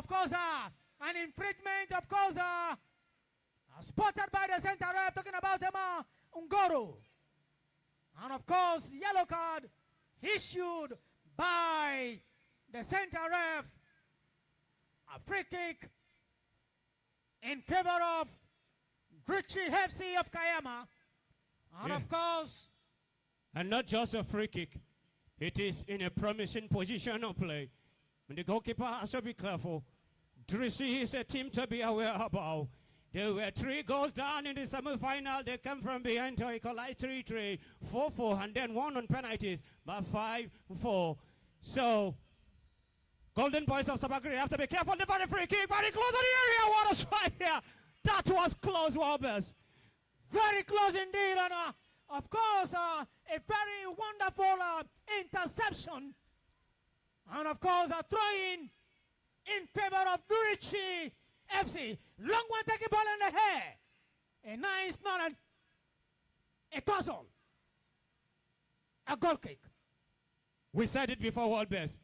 of course, an infringement, of course, spotted by the center ref, talking about Ungoro. And of course, yellow card issued by the center ref. A free kick in favor of Drishy FC of Kaiama. And of course... And not just a free kick. It is in a promising position of play. And the goalkeeper has to be careful. Drishy is a team to be aware about. There were 3 goals down in the semi-final. They come from behind to equalize 3-3, 4-4, and then 1 on penalties, but 5-4. So, Golden Boys of Sabageria have to be careful. The very free kick, very close to the area. What a strike here. That was close, Warbers. Very close indeed. And of course, a very wonderful interception. And of course, a throw-in in favor of Drishy FC. Long one, taking ball in the air. A nice, not a tussle. A goal kick. We said it before, World Best,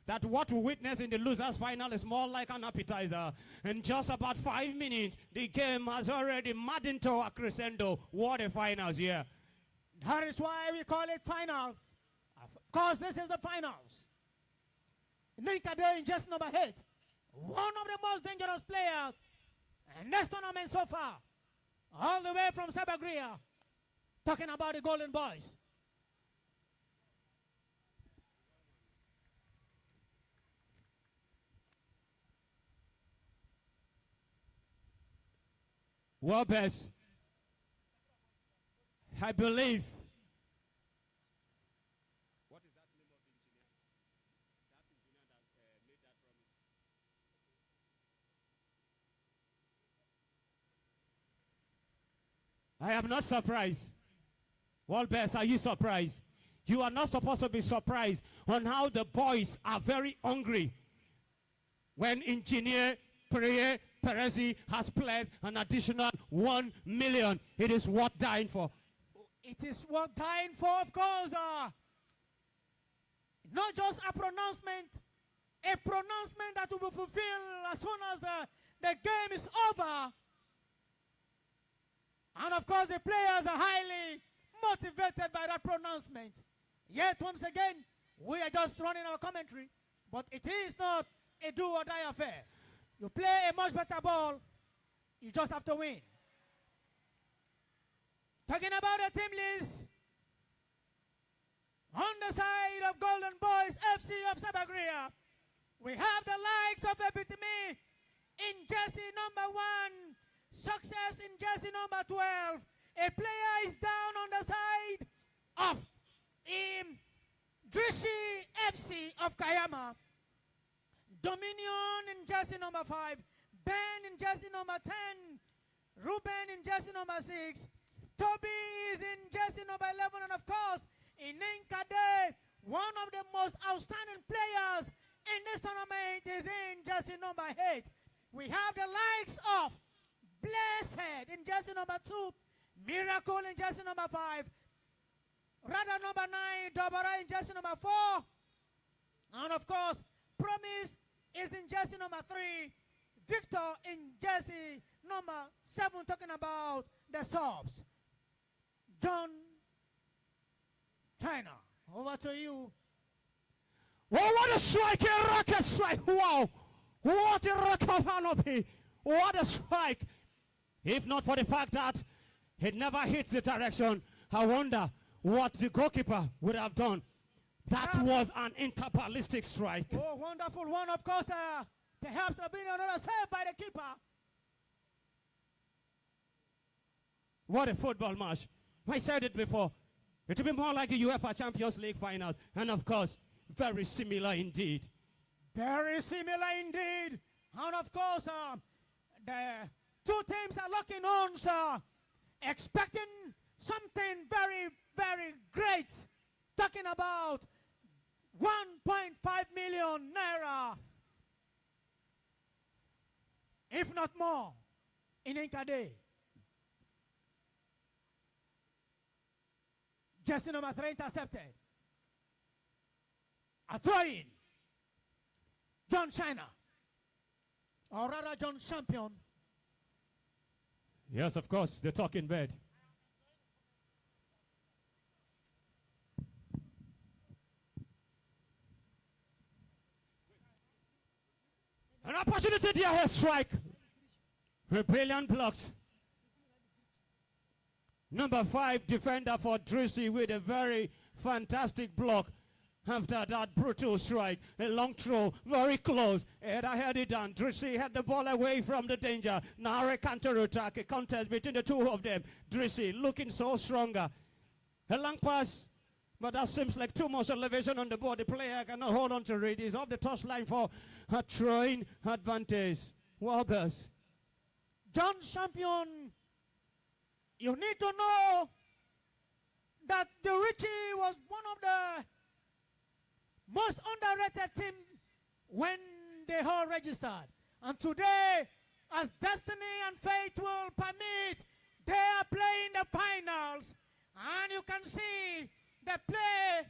that what we witnessed in the losers final is more like an appetizer. In just about 5 minutes, the game has already maddened to a crescendo. What a finals here. That is why we call it finals. Of course, this is the finals. Ninkade in just number 8. One of the most dangerous players in this tournament so far. All the way from Sabageria. Talking about the Golden Boys. Well, best, I believe. What is that name of the engineer? That engineer that made that promise. I am not surprised. Well, best, are you surprised? You are not supposed to be surprised on how the boys are very hungry when engineer Perezi has pledged an additional 1 million. It is worth dying for. It is worth dying for, of course. Not just a pronouncement that will be fulfilled as soon as the game is over. And of course, the players are highly motivated by that pronouncement. Yet, once again, we are just running our commentary. But it is not a do or die affair. You play a much better ball, you just have to win. Talking about the team list, on the side of Golden Boys FC of Sabageria, we have the likes of Epitome in jersey number 1, Success in jersey number 12. A player is down on the side of Drishy FC of Kaiama. Dominion in jersey number 5, Ben in jersey number 10, Ruben in jersey number 6, Toby is in jersey number 11, and of course, Inenkade, one of the most outstanding players in this tournament, is in jersey number 8. We have the likes of Blessed in jersey number 2, Miracle in jersey number 5, Radar number 9, Dobara in jersey number 4, and of course, Promise is in jersey number 3. Victor in jersey number 7, talking about the subs. John China, over to you. Oh, what a strike! A rocket strike! Wow! What a rocket canopy! What a strike! If not for the fact that it never hits the direction, I wonder what the goalkeeper would have done. That was an interballistic strike. Oh, wonderful one, of course. Perhaps there been another save by the keeper. What a football match. I said it before. It will be more like the UEFA Champions League finals. And of course, very similar indeed. Very similar indeed. And of course, the two teams are locking on, expecting something very, very great. Talking about 1.5 million naira, if not more, in Nkade. Jersey number 3 intercepted. A throw-in. John China. or rather John Champion. Yes, of course, the talking bird. An opportunity there, a strike. A brilliant blocks. Number 5 defender for Drishy with a very fantastic block. After that brutal strike, a long throw, very close. And I had it done. Drishy had the ball away from the danger. Now a counter-attack, a contest between the two of them. Drishy looking so stronger. A long pass, but that seems like too much elevation on the board. The player cannot hold on to it. He's off the touchline for a throwing advantage. Wobbles. John Champion, you need to know that the Richie was one of the most underrated team when they all registered. And today, as destiny and fate will permit, they are playing the finals. And you can see the play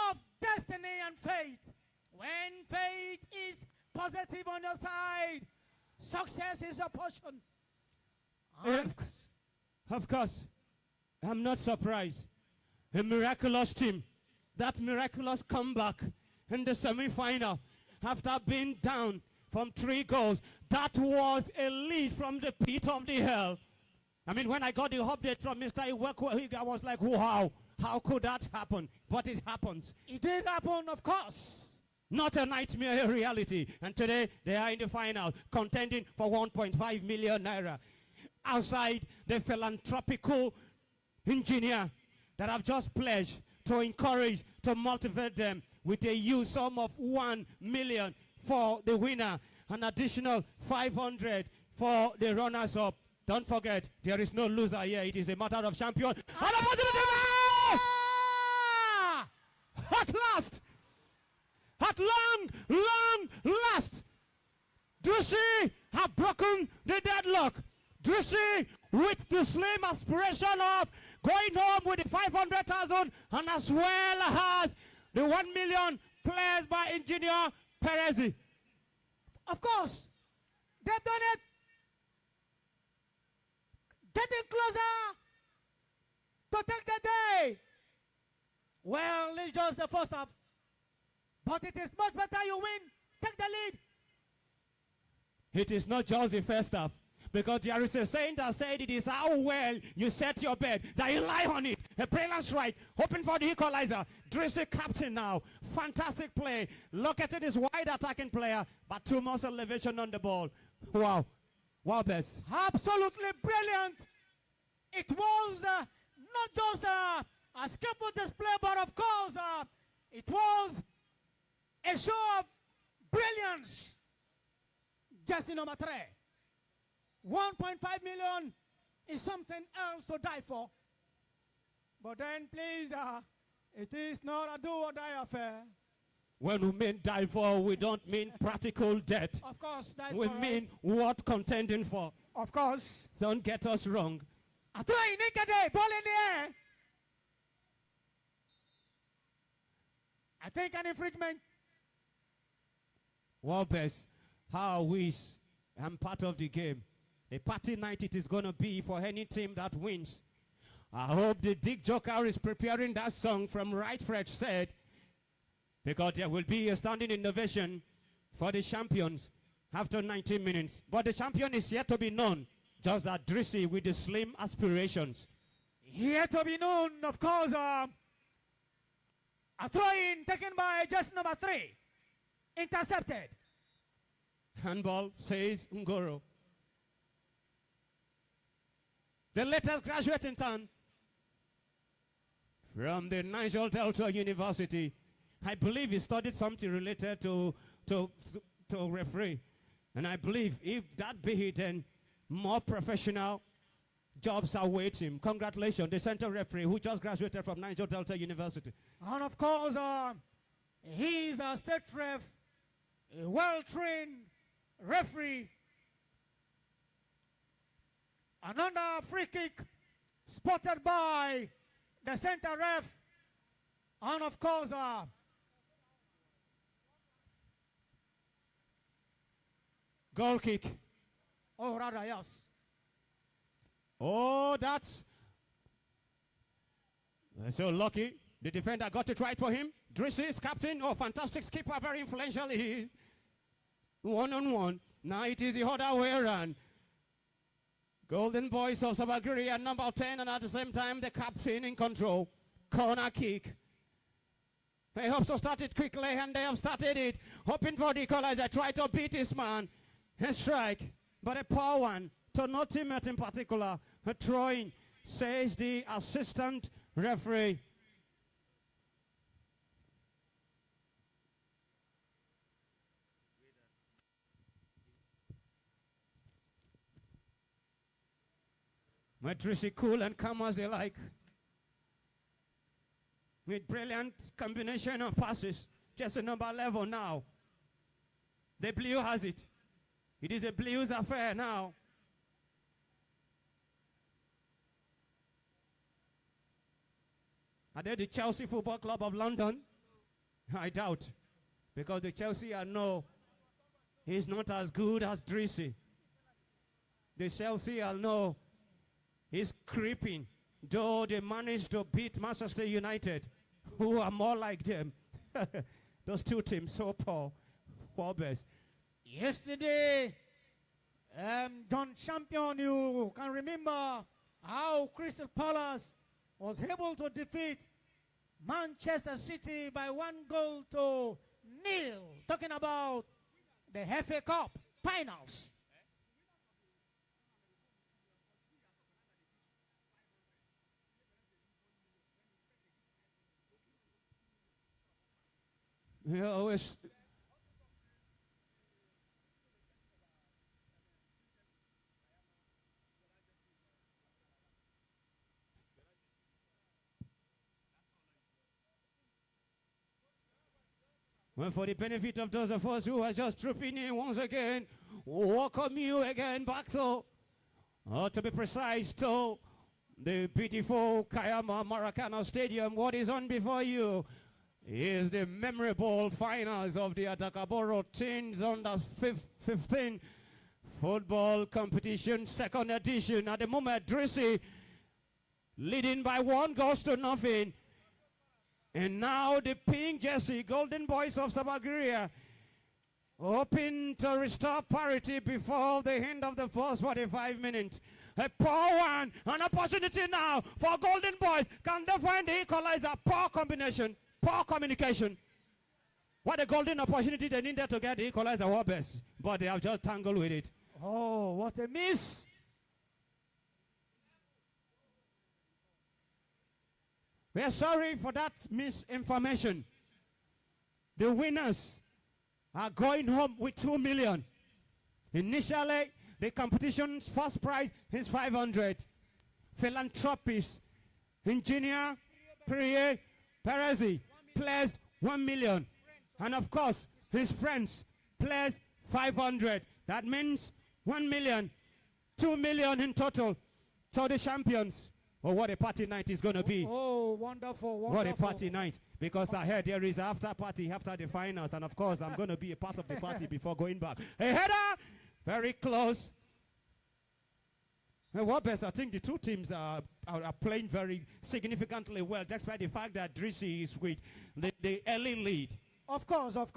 of destiny and fate. When fate is positive on your side, success is a portion. Of course, I'm not surprised. A miraculous team. That miraculous comeback in the semi-final after being down from 3 goals. That was a lead from the pit of the hell. I mean, when I got the update from Mr. Iwekwe, I was like, wow, how could that happen? But it happens. It did happen, of course. Not a nightmare, a reality. And today, they are in the final, contending for 1.5 million naira. Outside the philanthropical engineer that I've just pledged to encourage, to motivate them with a huge sum of 1 million for the winner, an additional 500 for the runners-up. Don't forget, there is no loser here. It is a matter of champion. And opportunity now! At last! At long last! Drishy have broken the deadlock. Drishy with the slim aspiration of going home with the 500,000 and as well as the 1 million players by Engineer Perez. Of course, they've done it. Getting closer to take the day. Well, it's just the first half. But it is much better you win. Take the lead. It is not just the first half. Because there is a saying that said it is how well you set your bed, that you lie on it. A brilliant strike, hoping for the equalizer. Drishy captain now. Fantastic play. Look at it, this wide attacking player, but too much elevation on the ball. Wow. Wow, best. Absolutely brilliant. It was not just a skillful display, but of course, it was a show of brilliance. Jersey number 3. 1.5 million is something else to die for. But then, please, it is not a do or die affair. When we mean die for, we don't mean practical death. Of course, that's we mean what contending for. Of course. Don't get us wrong. I throw in Nikade, ball in the air. I think an infringement. Well, best, how I wish I'm part of the game. A party night it is going to be for any team that wins. I hope the Dick Joker is preparing that song from Right Fred said, because there will be a standing innovation for the champions after 90 minutes. But the champion is yet to be known, just that Drishy with the slim aspirations. Yet to be known, of course, a throw-in taken by just number 3. Intercepted. Handball, says Ngoro. The latest graduate in town from the Niger Delta University. I believe he studied something related to referee. And I believe if that be it, then more professional jobs await him. Congratulations, the center referee who just graduated from Niger Delta University. And of course, he's a state ref, a well-trained referee. Another free kick spotted by the center ref. And of course, Goal kick. Oh, rather, yes. Oh, that's so lucky. The defender got it right for him. Drishy is captain. Oh, fantastic skipper, very influential. One-on-one. Now it is the other way around. Golden Boys of Sabageria, number 10, and at the same time, the captain in control. Corner kick. They hope to start it quickly, and they have started it. Hoping for the equalizer. Try to beat this man. A strike, but a poor one. To no teammate in particular. A throwing, says the assistant referee. Drishy cool and calm as they like. With brilliant combination of passes. Just a number 11 now. The blue has it. It is a Blues affair now. Are they the Chelsea Football Club of London? I doubt. Because the Chelsea I know is not as good as Drishy. The Chelsea I know is creeping, though they managed to beat Manchester United, who are more like them. Those two teams so poor. Poor best. Yesterday, John Champion, you can remember how Crystal Palace was able to defeat Manchester City by 1-0. Talking about the FA Cup finals. You always. Well, for the benefit of those of us who are just trooping in once again, welcome you again back to be precise, to the beautiful Kaiama Maracana Stadium. What is on before you is the memorable finals of the Boro Teens under 15 football competition, second edition. At the moment, Drishy leading by 1-0. And now the pink jersey, Golden Boys of Sabageria, hoping to restore parity before the end of the first 45 minutes. A poor one, an opportunity now for Golden Boys. Can they find the equalizer? Poor combination, poor communication. What a golden opportunity they needed to get the equalizer, what best. But they have just tangled with it. Oh, what a miss. We are sorry for that misinformation. The winners are going home with 2 million. Initially, the competition's first prize is 500. Philanthropist, engineer, Pierre Perezi, pledged 1 million. And of course, his friends pledged 500. That means 1 million, 2 million in total to the champions. Oh, what a party night is going to be. Oh, wonderful, wonderful. What a party night. Because I heard there is after party after the finals. And of course, I'm going to be a part of the party before going back. A header! Very close. And what best, I think the two teams are playing very significantly well, despite the fact that Drishy is with the early lead. Of course, no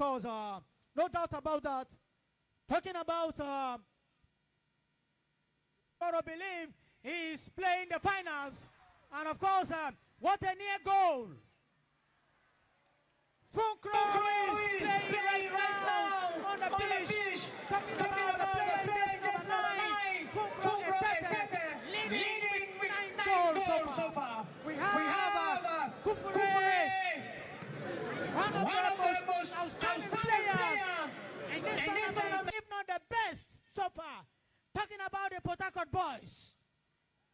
doubt about that. Talking about Boro believe he's playing the finals. And of course, what a near goal. Funkro is playing right now on the pitch. Talking about the player number 9. Funkro leading with 9 goals so far. We have Kufure, one of the most outstanding players in this tournament, if not the best so far. Talking about the Port Harcourt boys,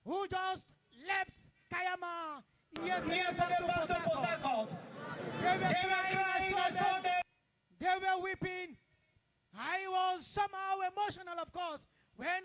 who just left Kaiama yesterday back to Port Harcourt. They were weeping. I was somehow emotional, of course, when